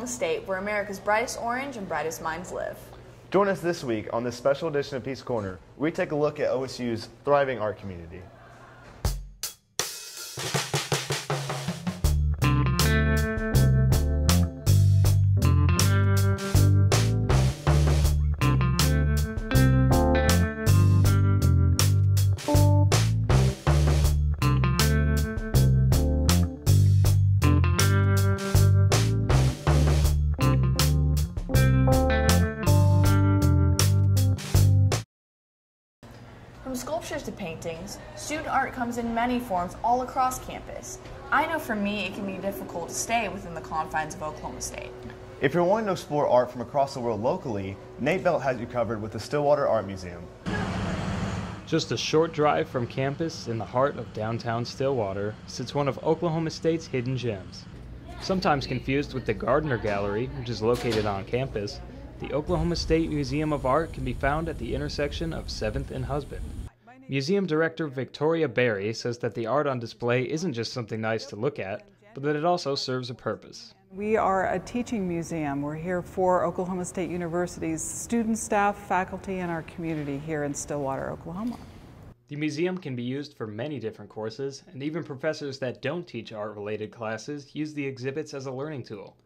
State, where America's brightest orange and brightest minds live. Join us this week on this special edition of Peace Corner, where we take a look at OSU's thriving art community. From sculptures to paintings, student art comes in many forms all across campus. I know for me it can be difficult to stay within the confines of Oklahoma State. If you're wanting to explore art from across the world locally, Nate Belt has you covered with the Stillwater Art Museum. Just a short drive from campus in the heart of downtown Stillwater sits one of Oklahoma State's hidden gems. Sometimes confused with the Gardner Gallery, which is located on campus, the Oklahoma State Museum of Art can be found at the intersection of 7th and Husband. Museum Director Victoria Berry says that the art on display isn't just something nice to look at, but that it also serves a purpose. We are a teaching museum. We're here for Oklahoma State University's students, staff, faculty, and our community here in Stillwater, Oklahoma. The museum can be used for many different courses, and even professors that don't teach art-related classes use the exhibits as a learning tool.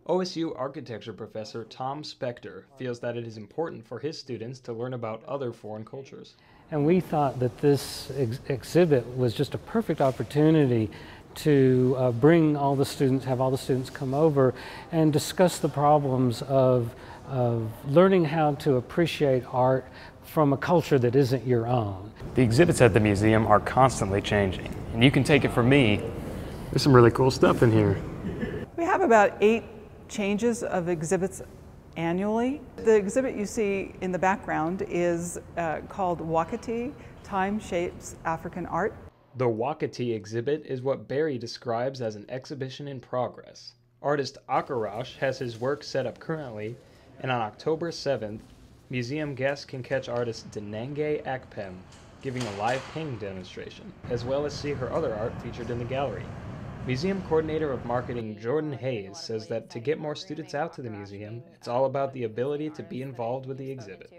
OSU architecture professor Tom Spector feels that it is important for his students to learn about other foreign cultures. And we thought that this exhibit was just a perfect opportunity to bring all the students, have all the students come over and discuss the problems of learning how to appreciate art from a culture that isn't your own. The exhibits at the museum are constantly changing, and you can take it from me. There's some really cool stuff in here. We have about 8 changes of exhibits annually. The exhibit you see in the background is called Wakati, Time Shapes African Art. The Wakati exhibit is what Barry describes as an exhibition in progress. Artist Akarash has his work set up currently, and on October 7th, museum guests can catch artist Denenge Akpem giving a live painting demonstration, as well as see her other art featured in the gallery. Museum Coordinator of Marketing Jordan Hayes says that to get more students out to the museum, it's all about the ability to be involved with the exhibit.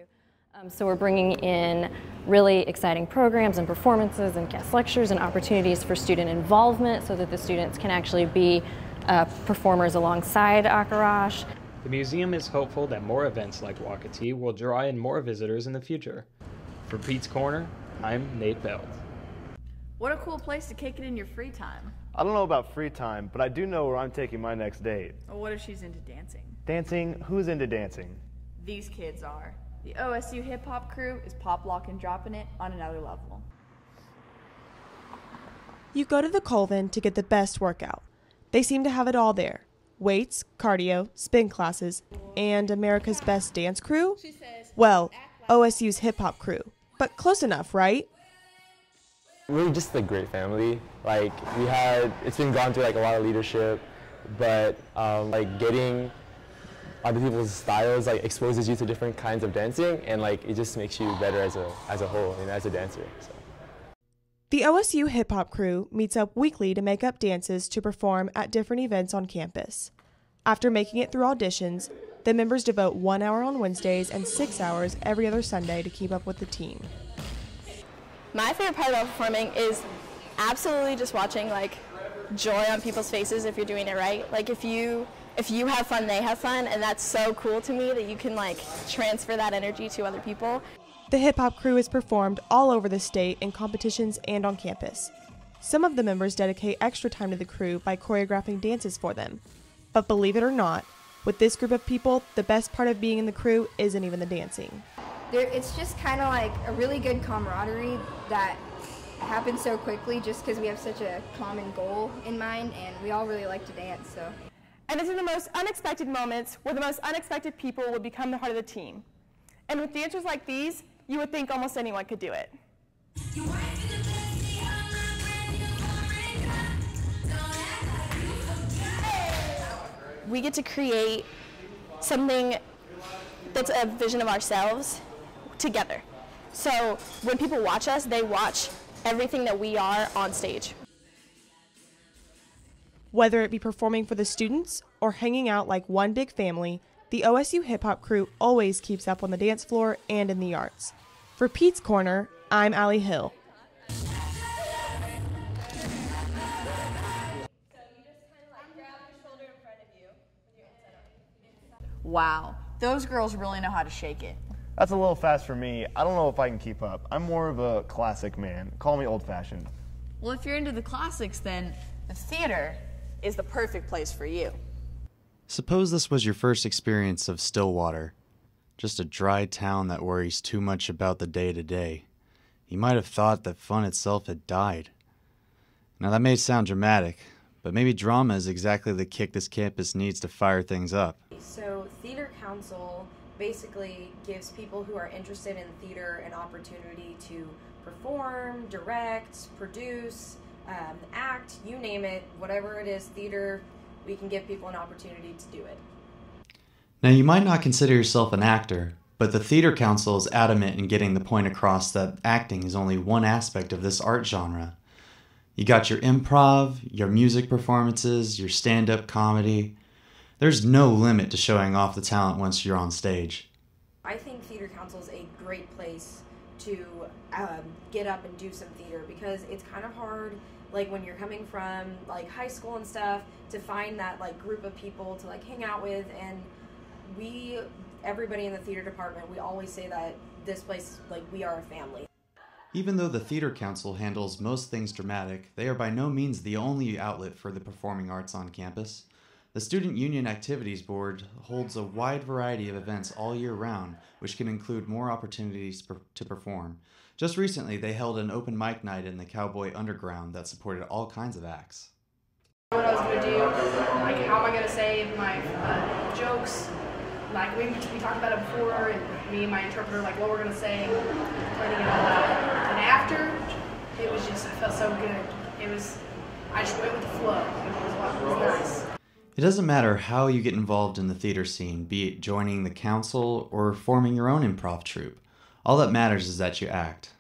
So we're bringing in really exciting programs and performances and guest lectures and opportunities for student involvement so that the students can actually be performers alongside Akarash. The museum is hopeful that more events like Wakati will draw in more visitors in the future. For Pete's Corner, I'm Nate Belt. What a cool place to kick it in your free time. I don't know about free time, but I do know where I'm taking my next date. Well, what if she's into dancing? Dancing? Who's into dancing? These kids are. The OSU hip hop crew is pop, lock, and dropping it on another level. You go to the Colvin to get the best workout. They seem to have it all there. Weights, cardio, spin classes, and America's best dance crew? Well, OSU's hip hop crew. But close enough, right? We're just a great family. Like, it's been gone through like a lot of leadership, but like getting other people's styles like exposes you to different kinds of dancing, and like it just makes you better as a whole and as a dancer. So. The OSU hip hop crew meets up weekly to make up dances to perform at different events on campus. After making it through auditions, the members devote 1 hour on Wednesdays and 6 hours every other Sunday to keep up with the team. My favorite part about performing is absolutely just watching like joy on people's faces if you're doing it right. Like if you have fun, they have fun, and that's so cool to me that you can like transfer that energy to other people. The hip hop crew is performed all over the state in competitions and on campus. Some of the members dedicate extra time to the crew by choreographing dances for them. But believe it or not, with this group of people, the best part of being in the crew isn't even the dancing. It's just kind of like a really good camaraderie that happens so quickly just because we have such a common goal in mind, and we all really like to dance. So. And it's in the most unexpected moments where the most unexpected people will become the heart of the team. And with dancers like these, you would think almost anyone could do it. We get to create something that's a vision of ourselves together. So when people watch us, they watch everything that we are on stage. Whether it be performing for the students or hanging out like one big family, the OSU Hip Hop crew always keeps up on the dance floor and in the arts. For Pete's Corner, I'm Allie Hill. Wow, those girls really know how to shake it. That's a little fast for me. I don't know if I can keep up. I'm more of a classic man. Call me old-fashioned. Well, if you're into the classics, then the theater is the perfect place for you. Suppose this was your first experience of Stillwater, just a dry town that worries too much about the day-to-day. You might have thought that fun itself had died. Now that may sound dramatic, but maybe drama is exactly the kick this campus needs to fire things up. So Theater Council basically gives people who are interested in theater an opportunity to perform, direct, produce, act, you name it, whatever it is, theater, we can give people an opportunity to do it. Now you might not consider yourself an actor, but the Theater Council is adamant in getting the point across that acting is only one aspect of this art genre. You got your improv, your music performances, your stand-up comedy. There's no limit to showing off the talent once you're on stage. I think Theater Council is a great place to get up and do some theater, because it's kind of hard, like when you're coming from like high school and stuff, to find that like group of people to like hang out with. And everybody in the theater department, we always say that this place, like, we are a family. Even though the Theater Council handles most things dramatic, they are by no means the only outlet for the performing arts on campus. The Student Union Activities Board holds a wide variety of events all year round, which can include more opportunities to perform. Just recently, they held an open mic night in the Cowboy Underground that supported all kinds of acts. What I was going to do, like how am I going to say my jokes, like we talked about it before, and me and my interpreter, like what we're going to say, planning it all out. And after, it was just, I felt so good. I just went with the flow. It was nice. It doesn't matter how you get involved in the theater scene, be it joining the council or forming your own improv troupe. All that matters is that you act.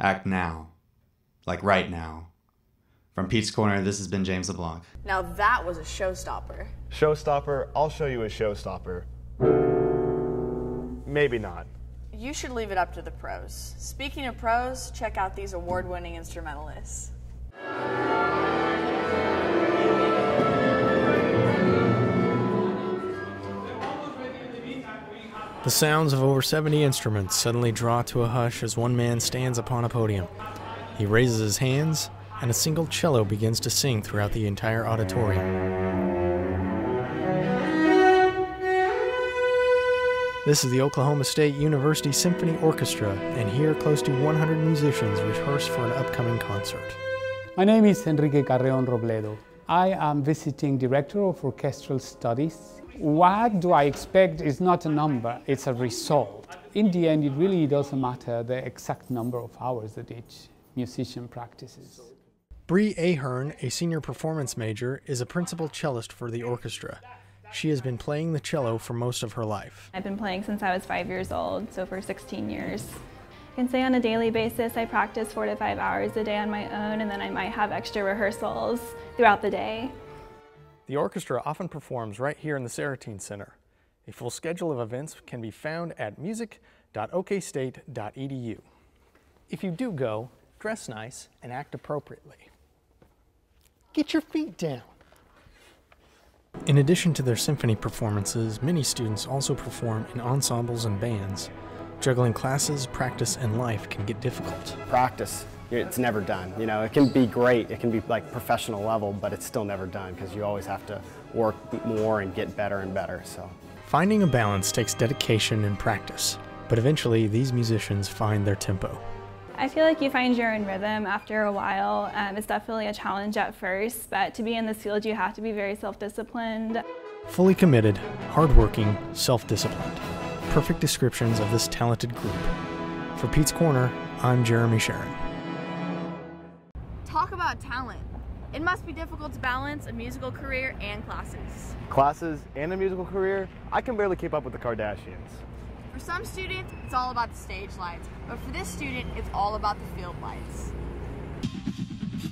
Act now. Like right now. From Pete's Corner, this has been James LeBlanc. Now that was a showstopper. Showstopper? I'll show you a showstopper. Maybe not. You should leave it up to the pros. Speaking of pros, check out these award-winning instrumentalists. The sounds of over 70 instruments suddenly draw to a hush as one man stands upon a podium. He raises his hands, and a single cello begins to sing throughout the entire auditorium. This is the Oklahoma State University Symphony Orchestra, and here close to 100 musicians rehearse for an upcoming concert. My name is Enrique Carreon Robledo. I am visiting director of orchestral studies. What do I expect is not a number, it's a result. In the end, it really doesn't matter the exact number of hours that each musician practices. Bree Ahern, a senior performance major, is a principal cellist for the orchestra. She has been playing the cello for most of her life. I've been playing since I was 5 years old, so for 16 years. I can say on a daily basis I practice 4 to 5 hours a day on my own, and then I might have extra rehearsals throughout the day. The orchestra often performs right here in the Saratine Center. A full schedule of events can be found at music.okstate.edu. If you do go, dress nice and act appropriately. Get your feet down. In addition to their symphony performances, many students also perform in ensembles and bands. Juggling classes, practice, and life can get difficult. Practice, it's never done. You know, it can be great, it can be like professional level, but it's still never done because you always have to work more and get better and better. So finding a balance takes dedication and practice, but eventually these musicians find their tempo. I feel like you find your own rhythm after a while. It's definitely a challenge at first, but to be in this field you have to be very self-disciplined. Fully committed, hardworking, self-disciplined. Perfect descriptions of this talented group. For Pete's Corner, I'm Jeremy Sharon. Talk about talent. It must be difficult to balance a musical career and classes. Classes and a musical career? I can barely keep up with the Kardashians. For some students, it's all about the stage lights, but for this student, it's all about the field lights.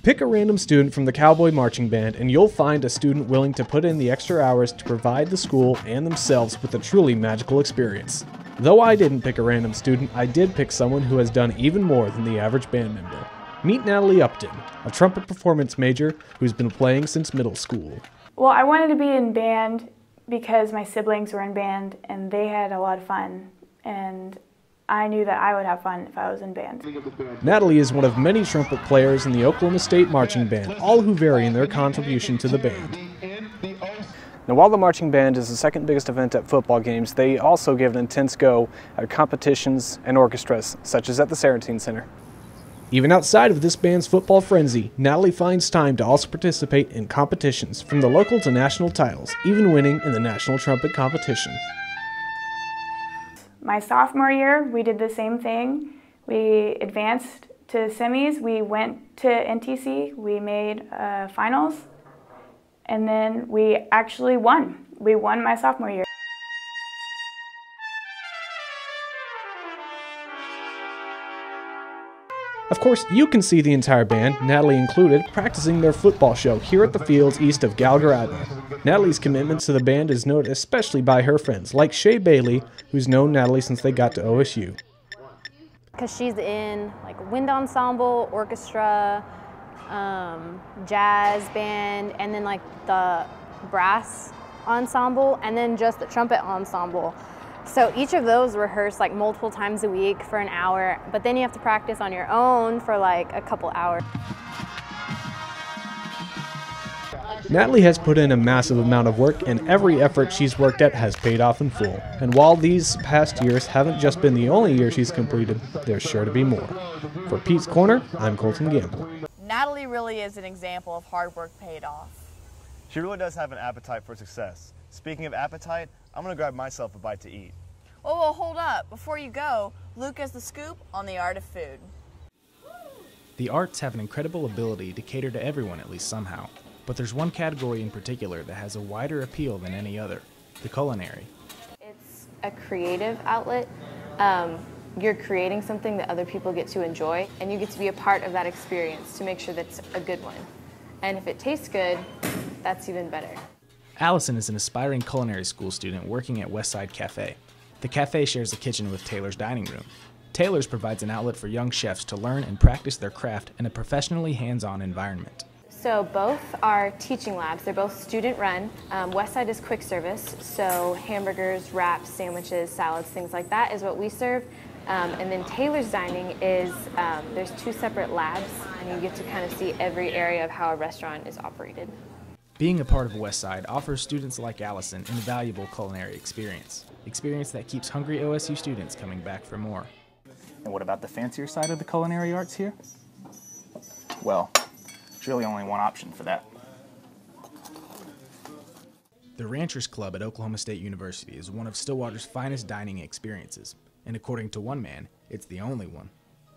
Pick a random student from the Cowboy Marching Band and you'll find a student willing to put in the extra hours to provide the school and themselves with a truly magical experience. Though I didn't pick a random student, I did pick someone who has done even more than the average band member. Meet Natalie Upton, a trumpet performance major who's been playing since middle school. Well, I wanted to be in band because my siblings were in band and they had a lot of fun, and I knew that I would have fun if I was in band. Natalie is one of many trumpet players in the Oklahoma State Marching Band, all who vary in their contribution to the band. Now, while the marching band is the second biggest event at football games, they also give an intense go at competitions and orchestras, such as at the Sarantine Center. Even outside of this band's football frenzy, Natalie finds time to also participate in competitions, from the local to national titles, even winning in the National Trumpet Competition. My sophomore year, we did the same thing. We advanced to semis, we went to NTC, we made finals, and then we actually won. We won my sophomore year. Of course, you can see the entire band, Natalie included, practicing their football show here at the fields east of Galgarada. Natalie's commitment to the band is noted especially by her friends, like Shay Bailey, who's known Natalie since they got to OSU. Because she's in like wind ensemble, orchestra, jazz band, and then like the brass ensemble, and then just the trumpet ensemble. So each of those rehearse like multiple times a week for an hour, but then you have to practice on your own for like a couple hours. Natalie has put in a massive amount of work, and every effort she's worked at has paid off in full. And while these past years haven't just been the only year she's completed, there's sure to be more. For Pete's Corner, I'm Colton Gamble. Natalie really is an example of hard work paid off. She really does have an appetite for success. Speaking of appetite, I'm gonna grab myself a bite to eat. Well, hold up. Before you go, Luke has the scoop on the art of food. The arts have an incredible ability to cater to everyone, at least somehow. But there's one category in particular that has a wider appeal than any other, the culinary. It's a creative outlet. You're creating something that other people get to enjoy, and you get to be a part of that experience to make sure that's a good one. And if it tastes good, that's even better. Allison is an aspiring culinary school student working at Westside Cafe. The cafe shares a kitchen with Taylor's Dining Room. Taylor's provides an outlet for young chefs to learn and practice their craft in a professionally hands-on environment. So both are teaching labs. They're both student-run. Westside is quick service, so hamburgers, wraps, sandwiches, salads, things like that is what we serve. And then Taylor's Dining is, there's two separate labs, and you get to kind of see every area of how a restaurant is operated. Being a part of Westside offers students like Allison an invaluable culinary experience that keeps hungry OSU students coming back for more. And what about the fancier side of the culinary arts here? Well, there's really only one option for that. The Ranchers Club at Oklahoma State University is one of Stillwater's finest dining experiences, and according to one man, it's the only one.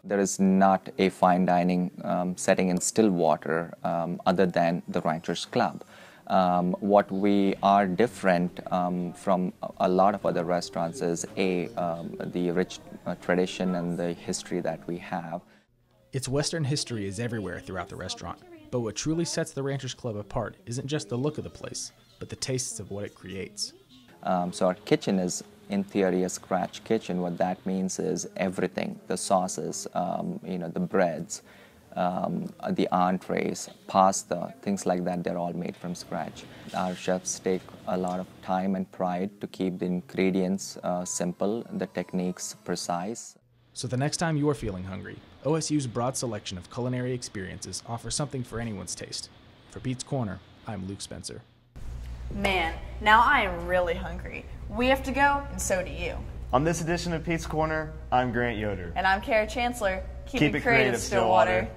There is not a fine dining setting in Stillwater other than the Ranchers Club. What we are different from a lot of other restaurants is the rich tradition and the history that we have. Its Western history is everywhere throughout the restaurant, but what truly sets the Ranchers Club apart isn't just the look of the place, but the tastes of what it creates. So our kitchen is, in theory, a scratch kitchen. What that means is everything, the sauces, the breads, the entrees, pasta, things like that, they're all made from scratch. Our chefs take a lot of time and pride to keep the ingredients simple, the techniques precise. So the next time you're feeling hungry, OSU's broad selection of culinary experiences offers something for anyone's taste. For Pete's Corner, I'm Luke Spencer. Man, now I am really hungry. We have to go, and so do you. On this edition of Pete's Corner, I'm Grant Yoder. And I'm Kara Chancellor. Keep it creative, Stillwater.